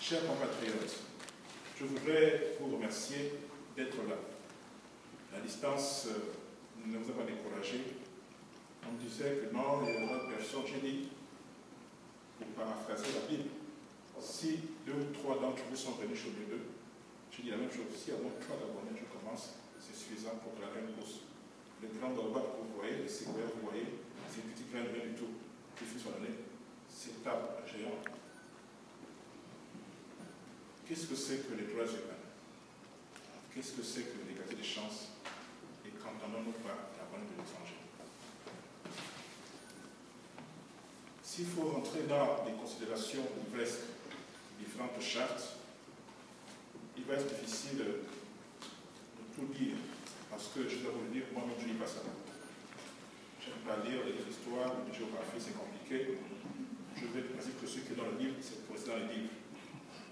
Chers compatriotes, je voudrais vous remercier d'être là. La distance ne vous a pas découragé. On me disait que non, il y a d'autres personnes. J'ai dit, pour paraphraser la Bible, si 2 ou 3 d'entre vous sont venus chez les 2, je dis la même chose. Si à moins 3 d'abonnés, je commence, c'est suffisant pour la même course. Le grand droit que vous voyez, les séquoias, vous voyez, c'est petit grain, rien du tout. Je suis sur l'année, c'est table géant. Qu'est-ce que c'est que les droits humains? Qu'est-ce que c'est que l'égalité des chances? Et qu'entendons-nous par la bonne de l'étranger? S'il faut rentrer dans des considérations diverses, différentes chartes, il va être difficile de tout dire, parce que je dois vous le dire, moi-même je ne lis pas ça. Je n'aime pas lire les histoires, de géographie, c'est compliqué. Je vais dire que ce qui est dans le livre, c'est pour rester dans le livre.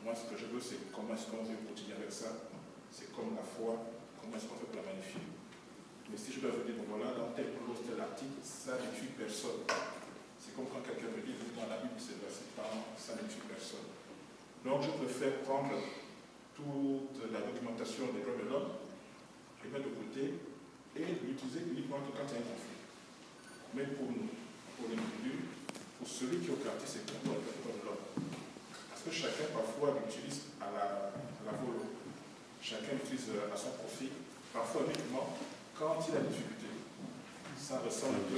Moi, ce que je veux, c'est comment est-ce qu'on vit au quotidien avec ça. C'est comme la foi, comment est-ce qu'on fait pour la magnifier. Mais si je dois vous dire, bon, voilà, dans tel clause, tel article, ça ne tue personne. C'est comme quand quelqu'un me dit, dans la Bible, c'est verset par ça ne tue personne. Donc, je préfère prendre toute la documentation des droits de l'homme, les mettre de côté et l'utiliser uniquement quand il y a un conflit. Mais pour nous, pour l'individu, pour celui qui est au quartier, c'est pour le droit de l'homme. Parce que chacun, parfois, l'utilise à la volo. Chacun l'utilise à son profit. Parfois, uniquement, quand il a des difficultés. Ça ressemble un peu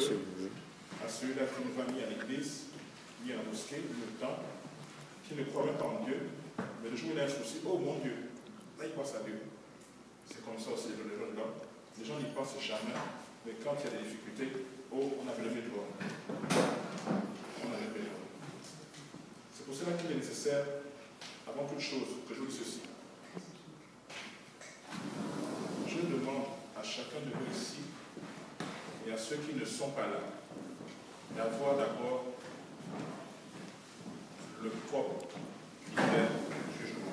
à celui-là qui nous va mis à l'église, mis à la mosquée, le temps, qui ne croit même pas en Dieu, mais le jour où il a un souci, oh mon Dieu, là il pense à Dieu. C'est comme ça aussi le droit de l'homme. n'avance jamais, mais quand il y a des difficultés, oh, on avait levé le doigt. On a levé le doigt. C'est pour cela qu'il est nécessaire, avant toute chose, que je vous dise ceci. Je demande à chacun de vous ici, et à ceux qui ne sont pas là, d'avoir d'abord le propre critère de jugement.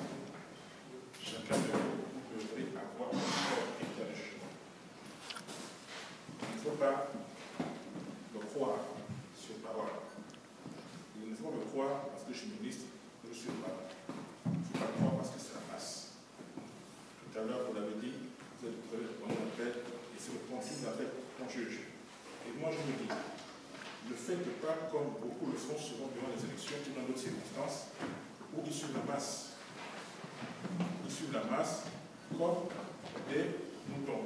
Chacun de vous devrait avoir le propre critère de jugement. Il ne faut pas me croire sur parole. Il ne faut pas me croire parce que je suis ministre, que je suis roi. Il ne faut pas me croire parce que c'est la masse. Tout à l'heure, vous l'avez dit, vous êtes prêts, on appelle, et c'est le point qui appelle qu'on juge. Et moi, je me dis, ne faites pas comme beaucoup le font souvent durant les élections ou dans d'autres circonstances, où ils suivent la masse. Ils suivent la masse comme des moutons.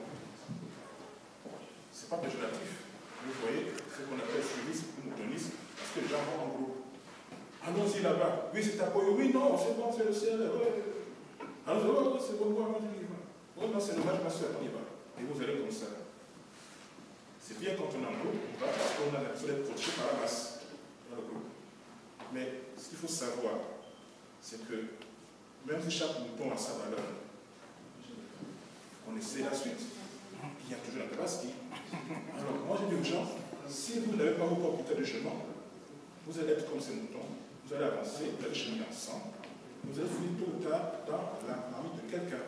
Ce n'est pas péjoratif. Vous voyez ce qu'on appelle suivisme ou moutonisme, parce que les gens vont en groupe. Allons-y là-bas. Oui, c'est Apoyo. Oui, non, c'est bon, c'est le ciel. Alors, c'est bon, moi, je dis. Oh non, c'est le match, ma soeur, on y va. Et vous allez comme ça. C'est bien quand on est en groupe, on va parce qu'on a l'impression d'être protégé par la masse dans le groupe. Mais ce qu'il faut savoir, c'est que même si chaque mouton a sa valeur, on essaie la suite. Il y a toujours la tabaski. Alors, moi, je dis aux gens, si vous n'avez pas vos propres critères de chemin, vous allez être comme ces moutons, vous allez avancer, vous allez cheminer ensemble, vous allez finir tôt ou tard dans la marmite de quelqu'un.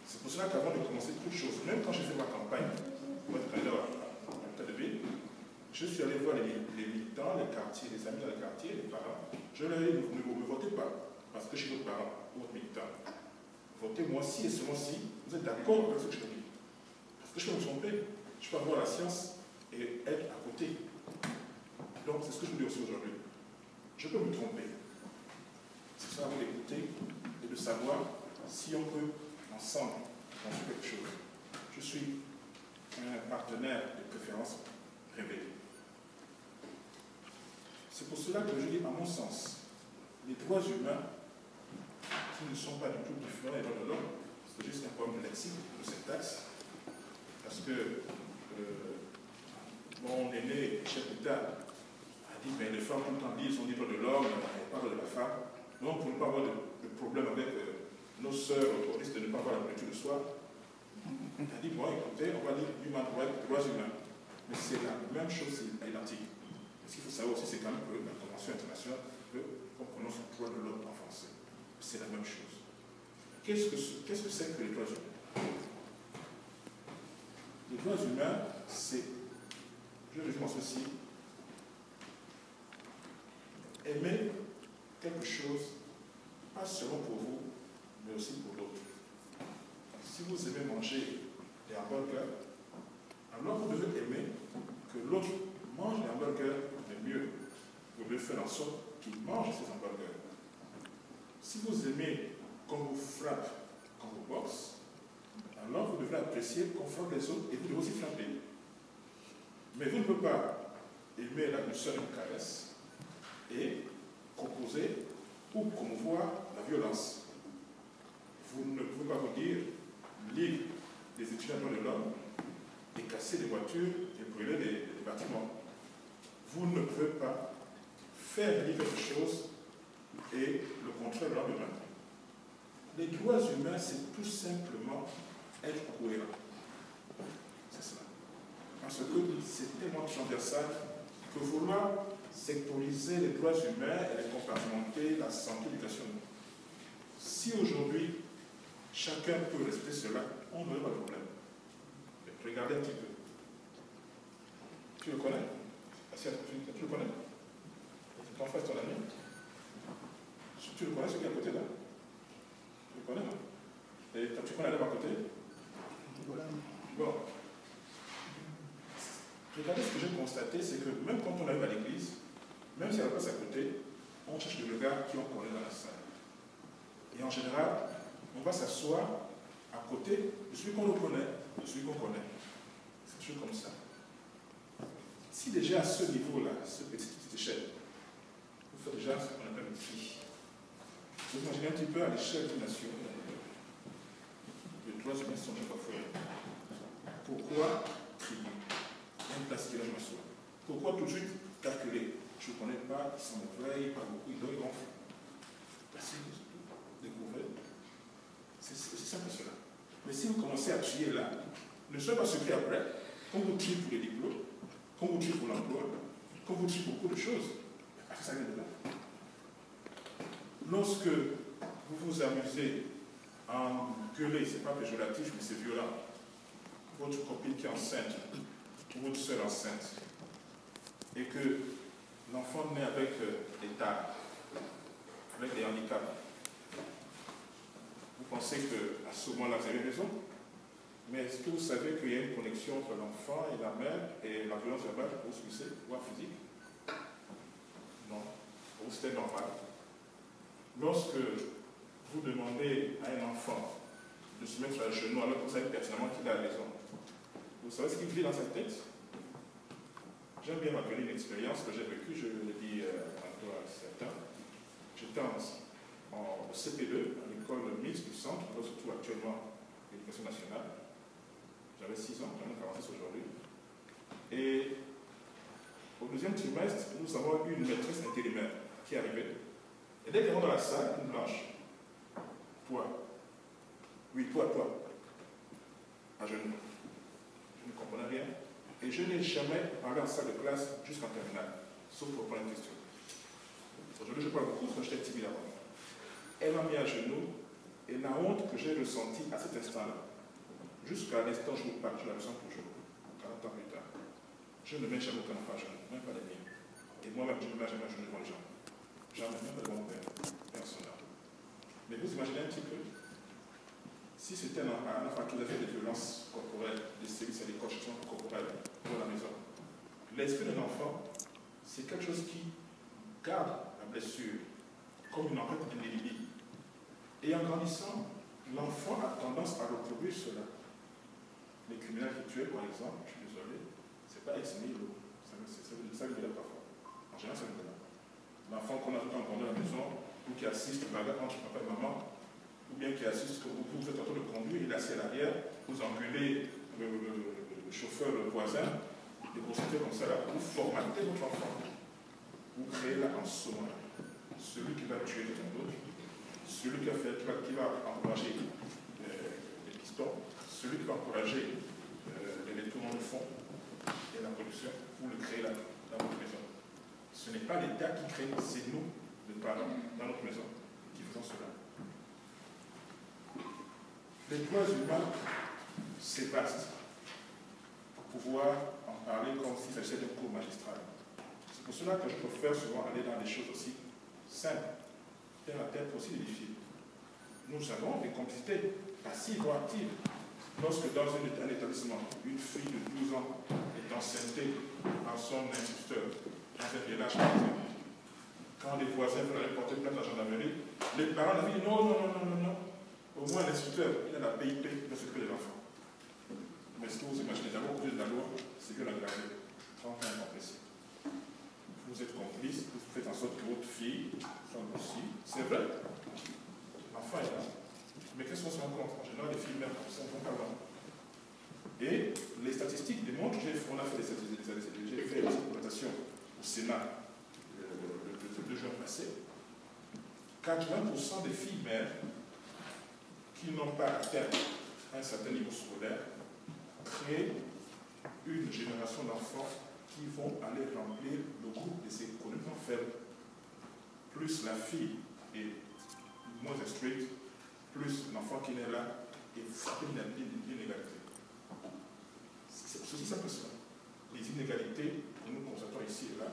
C'est pour cela qu'avant de commencer toute chose, même quand j'ai fait ma campagne, pour être candidat à l'hôtel de ville, je suis allé voir les militants, les quartiers, les amis dans les quartiers, les parents. Je leur ai dit, ne votez pas, parce que je suis votre parent ou votre militant. Votez-moi si et seulement si vous êtes d'accord avec ce que je dis. Parce que je peux me tromper, je peux avoir la science et être à côté. Donc c'est ce que je vous dis aussi aujourd'hui. Je peux me tromper. C'est ça, vous d'écouter et de savoir si on peut ensemble construire quelque chose. Je suis un partenaire de préférence révélé. C'est pour cela que je dis, à mon sens, les droits humains qui ne sont pas du tout différents des droits de l'homme, c'est juste un problème de lexique, de syntaxe, parce que mon aîné, chef d'État, a dit, mais les femmes tout le temps disent, on dit droits de l'homme, on parle de la femme, donc pour ne pas avoir de problème avec nos sœurs, au risque de ne pas avoir la culture de soi, il a dit, bon, écoutez, on va dire human rights, droits humains. Mais c'est la même chose, c'est identique. Ce qu'il faut savoir aussi, c'est quand même que la Convention internationale veut qu'on prononce le droit de l'homme en français. C'est la même chose. Qu'est-ce que c'est que les droits humains? Les droits humains, c'est, je résume en ceci, aimer quelque chose, pas seulement pour vous, mais aussi pour l'autre. Si vous aimez manger des hamburgers, alors vous devez aimer que l'autre mange des hamburgers, mais mieux. Vous devez faire en sorte qu'il mange ces hamburgers. Si vous aimez qu'on vous frappe, qu'on vous boxe, alors vous devez apprécier qu'on frappe les autres et vous devez aussi frapper. Mais vous ne pouvez pas aimer la douceur d'une caresse et proposer ou promouvoir la violence. Vous ne pouvez pas vous dire libre des étudiants de l'homme et casser des voitures et brûler des bâtiments. Vous ne pouvez pas faire dire quelque chose et le contraire de l'homme. Les droits humains, c'est tout simplement être cohérent. C'est cela. Parce que c'est tellement transversal que vouloir sectoriser les droits humains et les compartimenter, la santé, l'éducation. Si aujourd'hui, chacun peut respecter cela, on n'aurait pas de problème. Regardez un petit peu. Tu le connais? Tu le connais? C'est ton frère, ton ami? Tu le connais, celui qui est à côté là? Tu le connais, non? Et tu connais l'homme à côté? Bon. Regardez ce que j'ai constaté, c'est que même quand on arrive à l'église, même si elle passe à côté, on cherche des regards qui ont collé dans la salle. Et en général, on va s'asseoir à côté de celui qu'on connaît, de celui qu'on connaît. C'est toujours comme ça. Si déjà à ce niveau-là, ce petite échelle, vous faites déjà ce qu'on appelle une fille. Vous imaginez un petit peu à l'échelle d'une nation, les droits humains sont déjà parfois. Pourquoi trier? Il y a une place qui est là, je m'assois. Pourquoi tout de suite calculer? Je ne connais pas, ils sont mauvais, ils parlent beaucoup, ils donnent, ils gonflent. Placez découvrez. C'est simple cela. Mais si vous commencez à trier là, ne soyez pas surpris après, quand vous triez pour les diplômes, quand vous triez pour l'emploi, quand vous triez beaucoup de choses, parce que ça vient de là. Lorsque vous vous amusez à gueuler, ce n'est pas péjoratif, mais c'est violent, votre copine qui est enceinte, ou votre soeur enceinte, et que l'enfant naît avec des tares, avec des handicaps, vous pensez qu'à ce moment-là, vous avez raison? Mais est-ce que vous savez qu'il y a une connexion entre l'enfant et la mère et la violence verbale pour ce que c'est, voire physique? Non. Pour vous, c'était normal. Lorsque vous demandez à un enfant de se mettre à genoux alors que vous savez pertinemment qu'il a raison, vous savez ce qu'il vit dans sa tête? J'aime bien rappeler une expérience que j'ai vécue, je le dis à certains. J'étais au CP2, à l'école mixte du centre, on se trouve actuellement à l'éducation nationale. J'avais 6 ans, j'en ai 46 aujourd'hui. Et au deuxième trimestre, nous avons eu une maîtresse intérimaire qui est arrivée. Et dès qu'elle rentre dans la salle, une blanche, toi, oui, toi, à genoux. Je ne comprenais rien. Et je n'ai jamais parlé en salle de classe jusqu'en terminale, sauf pour prendre une question. Aujourd'hui, je parle beaucoup parce que j'étais timide avant. Elle m'a mis à genoux et la honte que j'ai ressentie à cet instant-là, jusqu'à l'instant où je vous parle, je la ressens toujours, 40 ans plus tard. Je ne mets jamais aucun enfant à genoux, même pas les miens. Et moi-même, je ne mets jamais à genoux devant les gens. Jamais, même pas devant mon père, personnel. Mais vous imaginez un petit peu, si c'était un enfant qui avait des violences corporelles, des sévices et des cochons corporels dans la maison, l'esprit d'un enfant, c'est quelque chose qui garde la blessure comme une empreinte indélébile. Et en grandissant, l'enfant a tendance à reproduire cela. Les criminels rituels, par exemple, je suis désolé, c'est pas ex nihilo, ça vient de là parfois. En général, ça vient de là. L'enfant qu'on a tout le temps à la maison, ou qui assiste au bagarre entre papa et maman, ou bien qui assiste que vous êtes en train de conduire, il est assis à l'arrière, vous engueulez le chauffeur, le voisin, et vous sentez comme ça, là, vous formatez votre enfant. Vous créez là en ce moment celui qui va tuer quelqu'un d'autre, celui qui va encourager les pistons, celui qui va encourager les tourments de fond et la production, vous le créez là, dans votre maison. Ce n'est pas l'État qui crée, c'est nous, les parents, dans notre maison, qui faisons cela. Les droits humains, c'est vaste. Pour pouvoir en parler comme s'il s'agissait d'un cours magistral. C'est pour cela que je préfère souvent aller dans des choses aussi simples, terre à terre, aussi difficiles. Nous avons des complicités passives ou actives. Lorsque dans un établissement, une fille de 12 ans est enceintée par son instituteur, dans un village par exemple, quand les voisins veulent aller porter plainte à la gendarmerie, les parents leur disent non. Au moins l'instituteur, il a la PIP de s'occuper de l'enfant. Mais ce que vous imaginez d'abord, au de la loi, c'est que la garde, quand on est compressé. Vous êtes complice, vous faites en sorte que votre fille soit aussi. C'est vrai. L'enfant est là. Mais qu'est-ce qu'on se rend compte? En général, les filles mères comme ça vont pas loin. Et les statistiques démontrent, on a fait des statistiques, j'ai fait des exploitations au Sénat le 2 juin passé, 80% des filles mères qui n'ont pas atteint un certain niveau scolaire créent une génération d'enfants qui vont aller remplir le groupe des économiquement faibles. Plus la fille est moins instruite, plus l'enfant qui est là est frappé d'inégalité. C'est aussi simple que ça. Les inégalités que nous constatons ici et là,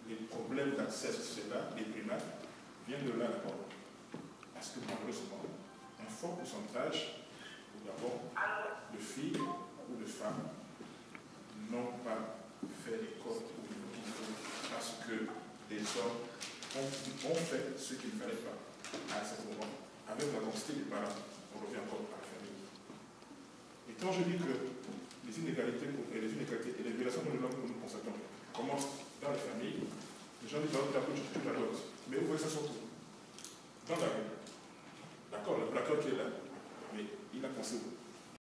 les problèmes d'accès à cela, les primaires, viennent de là d'abord. Parce que malheureusement, un fort pourcentage, d'abord, de filles ou de femmes n'ont pas fait l'école ou le niveau parce que les hommes ont fait ce qu'il ne fallait pas à ce moment. Avec la quantité des parents, on revient encore à la famille. Et quand je dis que les inégalités et les violations de l'homme que nous constatons commencent dans les familles, les gens disent, ah, tu as tout à l'autre. Mais où est-ce que ça se trouve? Dans la rue.